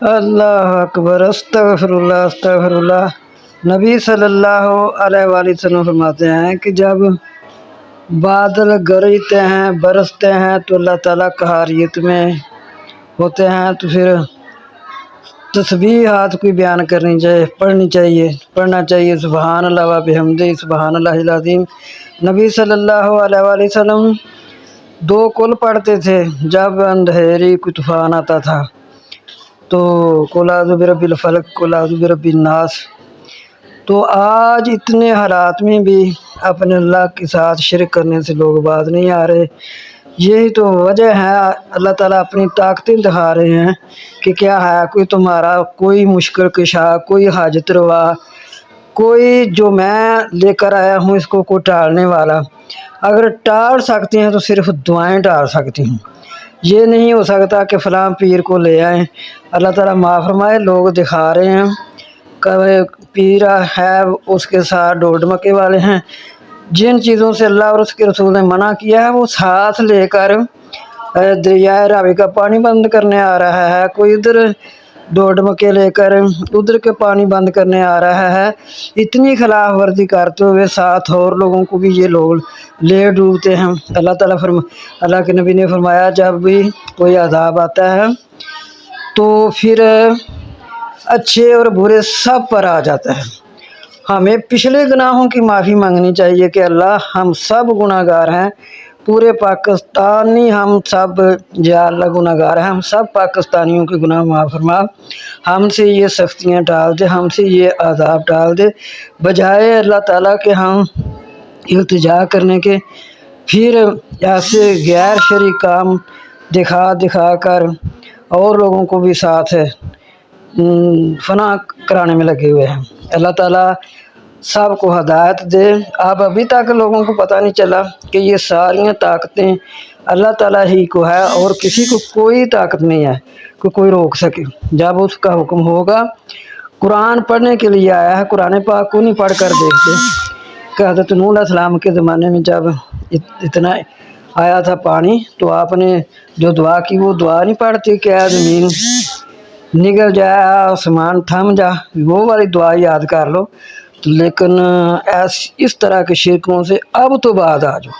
اللہ اکبر، استغفراللہ استغفراللہ۔ نبی صلی اللہ علیہ وآلہ وسلم فرماتے ہیں کہ جب بادل گرجتے ہیں، برستے ہیں تو اللہ تعالیٰ قہریت میں ہوتے ہیں، تو پھر تسبیحات کو بیان کرنی چاہیے، پڑھنا چاہیے سبحان اللہ و بحمدہ سبحان اللہ العظیم۔ نبی صلی اللہ علیہ وآلہ وسلم 2 کل پڑھتے تھے جب اندھیری کوئی طوفان آتا تھا، تو قل اعوذ برب الفلق، قل اعوذ برب الناس۔ تو آج اتنے حالات میں بھی اپنے اللہ کے ساتھ شرک کرنے سے لوگ باز نہیں آ رہے۔ یہی تو وجہ ہے، اللہ تعالیٰ اپنی طاقتیں دکھا رہے ہیں کہ کیا ہے، کوئی تمہارا کوئی مشکل کشا، کوئی حاجت روا، کوئی جو میں لے کر آیا ہوں اس کو کوئی ٹالنے والا۔ اگر ٹال سکتی ہیں تو صرف دعائیں ٹال سکتی ہیں، یہ نہیں ہو سکتا کہ فلاں پیر کو لے آئیں۔ اللہ تعالیٰ معاف فرمائے، لوگ دکھا رہے ہیں کہ پیر ہے اس کے ساتھ ڈول ڈمکے والے ہیں، جن چیزوں سے اللہ اور اس کے رسول نے منع کیا ہے وہ ساتھ لے کر دریائے راوی کا پانی بند کرنے آ رہا ہے، کوئی ادھر ڈول ڈمکے لے کر ادھر کے پانی بند کرنے آ رہا ہے۔ اتنی خلاف ورزی کرتے ہوئے ساتھ اور لوگوں کو بھی یہ لوگ لے ڈوبتے ہیں۔ اللہ کے نبی نے فرمایا جب بھی کوئی عذاب آتا ہے تو پھر اچھے اور برے سب پر آ جاتا ہے۔ ہمیں پچھلے گناہوں کی معافی مانگنی چاہیے کہ اللہ ہم سب گناہ گار ہیں، پورے پاکستانی ہم سب یا اللہ گناہ گار ہیں، ہم سب پاکستانیوں کے گناہ معاف فرما، ہم سے یہ سختیاں ٹال دے، ہم سے یہ عذاب ٹال دے، بجائے اللہ تعالیٰ کے ہم التجا کرنے کے پھر ایسے غیر شرعی کام دکھا کر اور لوگوں کو بھی ساتھ فنا کرانے میں لگے ہوئے ہیں۔ اللہ تعالیٰ سب کو ہدایت دے۔ اب ابھی تک لوگوں کو پتہ نہیں چلا کہ یہ ساریاں طاقتیں اللہ تعالیٰ ہی کو ہے اور کسی کو کوئی طاقت نہیں ہے کہ کوئی روک سکے۔ جب اس کا حکم ہوگا، قرآن پڑھنے کے لیے آیا ہے، قرآن پاک کو نہیں پڑھ کر دیکھتے کہ حضرت نوح علیہ السلام کے زمانے میں جب اتنا آیا تھا پانی تو آپ نے جو دعا کی وہ دعا نہیں پڑھتی کہ اے زمین نگل جائے، آسمان تھم جا، وہ والی دعا یاد کر لو۔ لیکن اس طرح کے شرکوں سے اب تو بعد آ جاؤ۔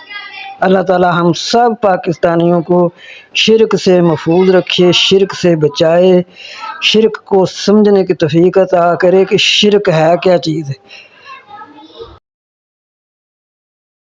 اللہ تعالیٰ ہم سب پاکستانیوں کو شرک سے محفوظ رکھے، شرک سے بچائے، شرک کو سمجھنے کی توفیق عطا کرے کہ شرک ہے کیا چیز ہے۔